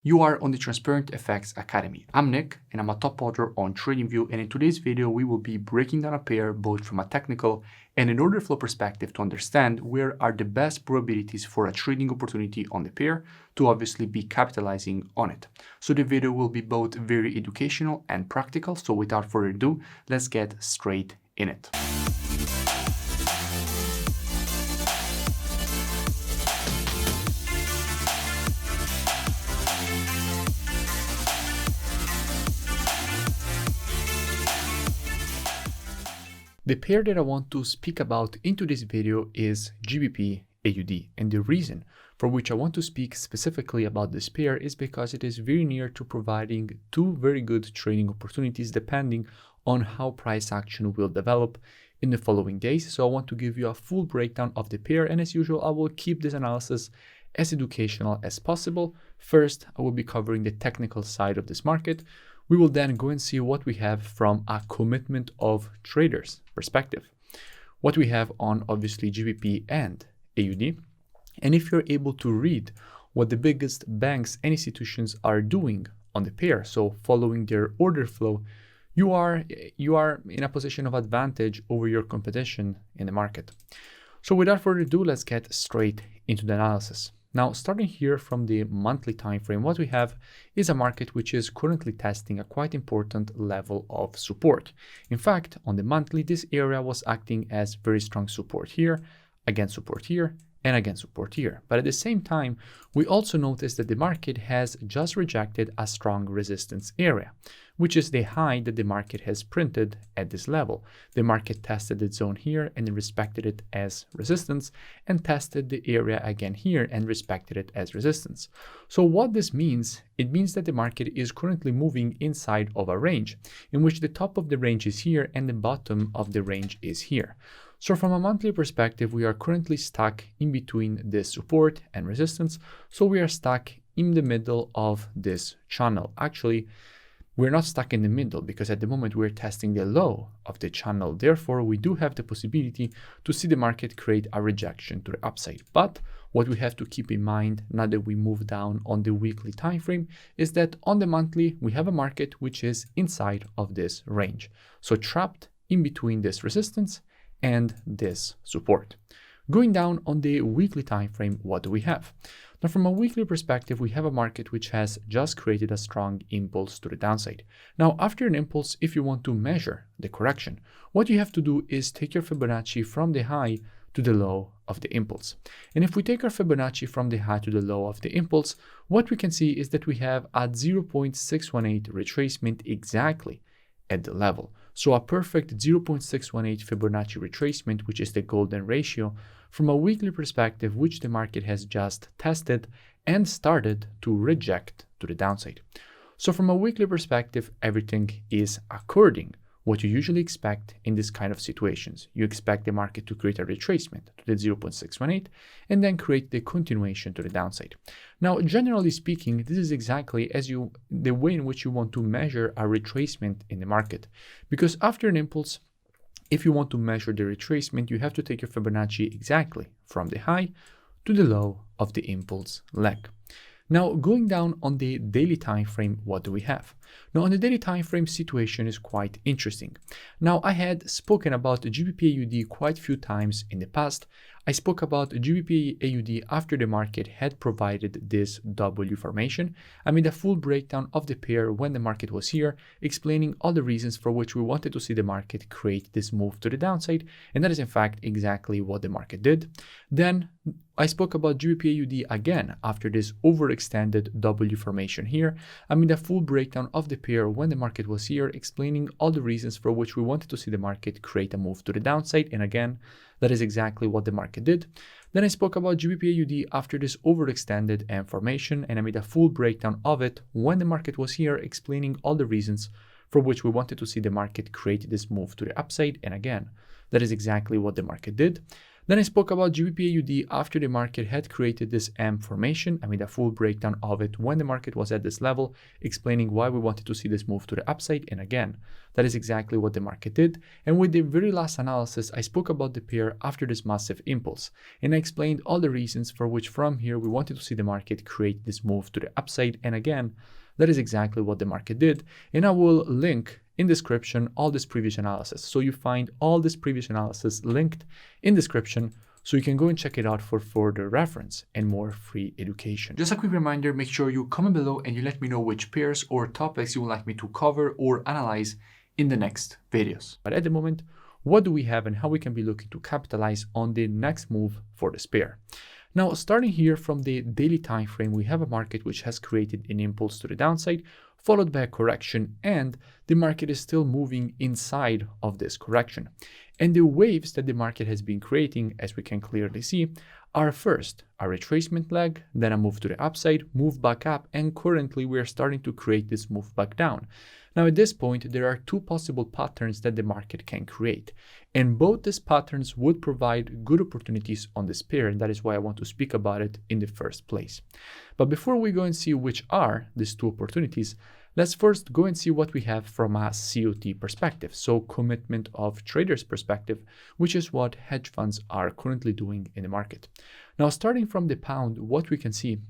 You are on the Transparent FX Academy. I'm Nick, and I'm a top author on TradingView, and in today's video, we will be breaking down a pair both from a technical and an order flow perspective to understand where are the best probabilities for a trading opportunity on the pair to obviously be capitalizing on it. So the video will be both very educational and practical, so without further ado, let's get straight in it. The pair that I want to speak about into this video is GBPAUD, and the reason for which I want to speak specifically about this pair is because it is very near to providing two very good trading opportunities depending on how price action will develop in the following days. So I want to give you a full breakdown of the pair, and as usual, I will keep this analysis as educational as possible. First, I will be covering the technical side of this market. We will then go and see what we have from a commitment of traders perspective, what we have on obviously GBP and AUD. And if you're able to read what the biggest banks and institutions are doing on the pair, so following their order flow, you are in a position of advantage over your competition in the market. So without further ado, let's get straight into the analysis. Now, starting here from the monthly time frame, what we have is a market which is currently testing a quite important level of support. In fact, on the monthly, this area was acting as very strong support here, again support here, and again support here. But at the same time, we also notice that the market has just rejected a strong resistance area, which is the high that the market has printed at this level. The market tested the zone here and respected it as resistance, and tested the area again here and respected it as resistance. So what this means, it means that the market is currently moving inside of a range in which the top of the range is here and the bottom of the range is here. So from a monthly perspective, we are currently stuck in between this support and resistance. So we are stuck in the middle of this channel. Actually, we're not stuck in the middle because at the moment we're testing the low of the channel. Therefore, we do have the possibility to see the market create a rejection to the upside. But what we have to keep in mind now that we move down on the weekly time frame is that on the monthly, we have a market which is inside of this range. So trapped in between this resistance and this support. Going down on the weekly time frame, what do we have? Now, from a weekly perspective, we have a market which has just created a strong impulse to the downside. Now, after an impulse, if you want to measure the correction, what you have to do is take your Fibonacci from the high to the low of the impulse. And if we take our Fibonacci from the high to the low of the impulse, what we can see is that we have a 0.618 retracement exactly at the level. So a perfect 0.618 Fibonacci retracement, which is the golden ratio from a weekly perspective, which the market has just tested and started to reject to the downside. So from a weekly perspective, everything is according what you usually expect in this kind of situations. You expect the market to create a retracement to the 0.618 and then create the continuation to the downside. Now, generally speaking, this is exactly the way in which you want to measure a retracement in the market. Because after an impulse, if you want to measure the retracement, you have to take your Fibonacci exactly from the high to the low of the impulse leg. Now, going down on the daily time frame, what do we have? Now, on the daily time frame, situation is quite interesting. Now, I had spoken about GBPAUD quite a few times in the past. I spoke about GBPAUD after the market had provided this W formation. I made a full breakdown of the pair when the market was here, explaining all the reasons for which we wanted to see the market create this move to the downside, and that is in fact exactly what the market did. Then I spoke about GBPAUD again after this overextended W formation here. I made a full breakdown of the pair when the market was here, explaining all the reasons for which we wanted to see the market create a move to the downside, and again, that is exactly what the market did. Then I spoke about GBPAUD after this overextended M formation, and I made a full breakdown of it when the market was here, explaining all the reasons for which we wanted to see the market create this move to the upside, and again, that is exactly what the market did. Then I spoke about GBPAUD after the market had created this M formation. I made a full breakdown of it when the market was at this level, explaining why we wanted to see this move to the upside. And again, that is exactly what the market did. And with the very last analysis, I spoke about the pair after this massive impulse. And I explained all the reasons for which from here we wanted to see the market create this move to the upside. And again, that is exactly what the market did. And I will link in description all this previous analysis. So you find all this previous analysis linked in description, so you can go and check it out for further reference and more free education. Just a quick reminder, make sure you comment below and you let me know which pairs or topics you would like me to cover or analyze in the next videos. But at the moment, what do we have and how we can be looking to capitalize on the next move for this pair? Now, starting here from the daily time frame, we have a market which has created an impulse to the downside, followed by a correction, and the market is still moving inside of this correction. And the waves that the market has been creating, as we can clearly see, are first a retracement leg, then a move to the upside, move back up, and currently we are starting to create this move back down. Now at this point, there are two possible patterns that the market can create, and both these patterns would provide good opportunities on this pair, and that is why I want to speak about it in the first place. But before we go and see which are these two opportunities, let's first go and see what we have from a COT perspective, so commitment of traders perspective, which is what hedge funds are currently doing in the market. Now, starting from the pound, what we can see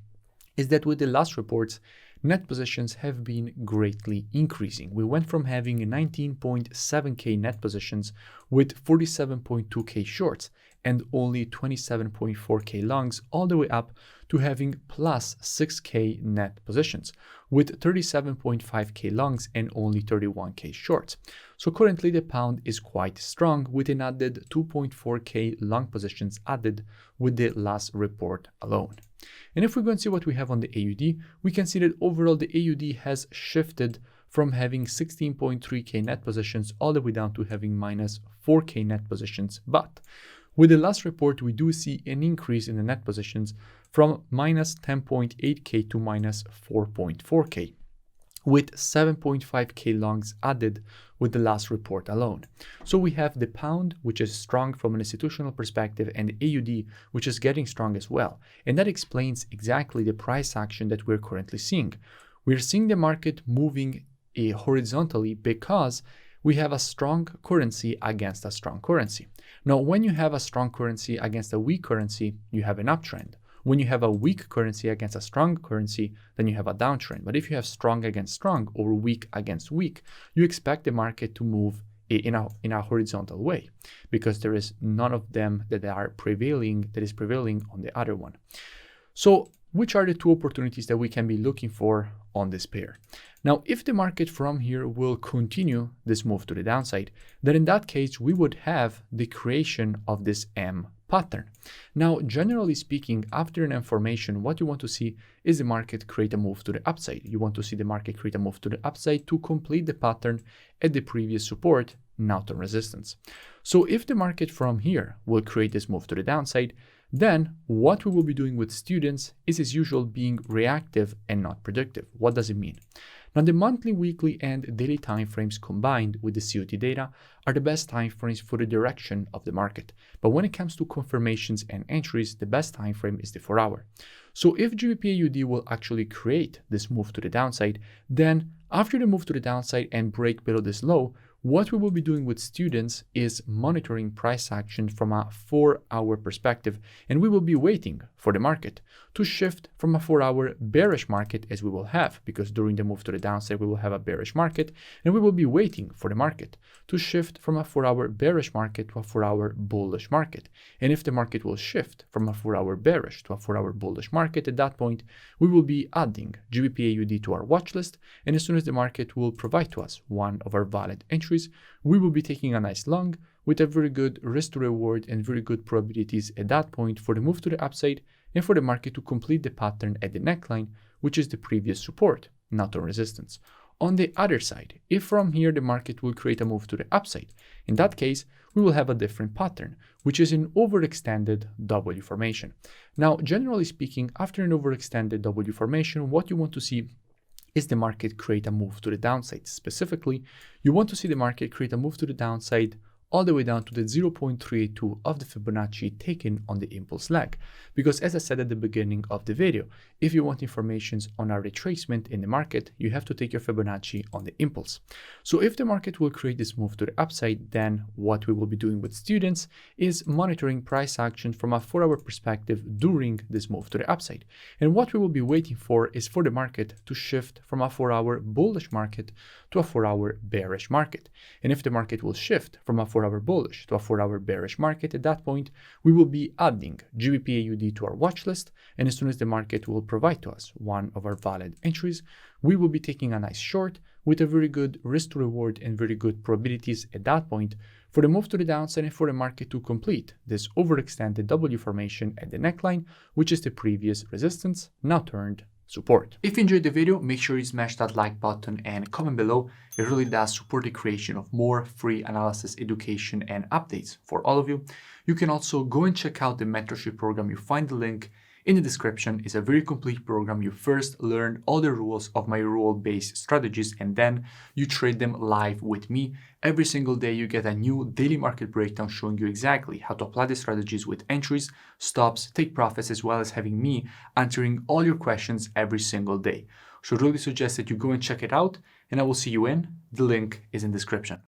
is that with the last reports, net positions have been greatly increasing. We went from having 19.7k net positions with 47.2k shorts and only 27.4k longs, all the way up to having plus 6k net positions with 37.5k longs and only 31k shorts. So currently the pound is quite strong with an added 2.4k long positions added with the last report alone. And if we go and see what we have on the AUD, we can see that overall the AUD has shifted from having 16.3k net positions all the way down to having minus 4k net positions. But with the last report, we do see an increase in the net positions from minus 10.8k to minus 4.4k, with 7.5k longs added with the last report alone. So we have the pound, which is strong from an institutional perspective, and the AUD, which is getting strong as well. And that explains exactly the price action that we're currently seeing. We're seeing the market moving horizontally because we have a strong currency against a strong currency. Now, when you have a strong currency against a weak currency, you have an uptrend. When you have a weak currency against a strong currency, then you have a downtrend. But if you have strong against strong or weak against weak, you expect the market to move in a horizontal way, because there is none of them that is prevailing on the other one. So which are the two opportunities that we can be looking for on this pair? Now, if the market from here will continue this move to the downside, then in that case, we would have the creation of this M pattern. Now, generally speaking, after an M formation, what you want to see is the market create a move to the upside. You want to see the market create a move to the upside to complete the pattern at the previous support, not on resistance. So if the market from here will create this move to the downside, then what we will be doing with students is as usual being reactive and not predictive. What does it mean? Now, the monthly, weekly, and daily timeframes combined with the COT data are the best timeframes for the direction of the market. But when it comes to confirmations and entries, the best timeframe is the 4-hour. So if GBPAUD will actually create this move to the downside, then after the move to the downside and break below this low, what we will be doing with students is monitoring price action from a 4-hour perspective, and we will be waiting for the market to shift from a 4-hour bearish market, as we will have, because during the move to the downside we will have a bearish market, and we will be waiting for the market to shift from a 4-hour bearish market to a 4-hour bullish market. And if the market will shift from a 4-hour bearish to a 4-hour bullish market, at that point we will be adding GBPAUD to our watch list, and as soon as the market will provide to us one of our valid entries, we will be taking a nice long with a very good risk to reward and very good probabilities at that point for the move to the upside and for the market to complete the pattern at the neckline, which is the previous support, not on resistance. On the other side, if from here the market will create a move to the upside, in that case, we will have a different pattern, which is an overextended W formation. Now, generally speaking, after an overextended W formation, what you want to see is the market create a move to the downside. Specifically, you want to see the market create a move to the downside all the way down to the 0.382 of the Fibonacci taken on the impulse leg. Because as I said at the beginning of the video, if you want information on our retracement in the market, you have to take your Fibonacci on the impulse. So if the market will create this move to the upside, then what we will be doing with students is monitoring price action from a 4-hour perspective during this move to the upside. And what we will be waiting for is for the market to shift from a 4-hour bullish market to a 4-hour bearish market. And if the market will shift from a 4-hour bullish to a 4-hour bearish market, at that point, we will be adding GBPAUD to our watch list. And as soon as the market will provide to us one of our valid entries, we will be taking a nice short with a very good risk to reward and very good probabilities at that point for the move to the downside and for the market to complete this overextended W formation at the neckline, which is the previous resistance, now turned support. If you enjoyed the video, make sure you smash that like button and comment below. It really does support the creation of more free analysis, education, and updates for all of you. You can also go and check out the mentorship program. You find the link in the description. It's a very complete program. You first learn all the rules of my rule-based strategies, and then you trade them live with me. Every single day you get a new daily market breakdown showing you exactly how to apply the strategies with entries, stops, take profits, as well as having me answering all your questions every single day. So I really suggest that you go and check it out, and I will see you in. The link is in the description.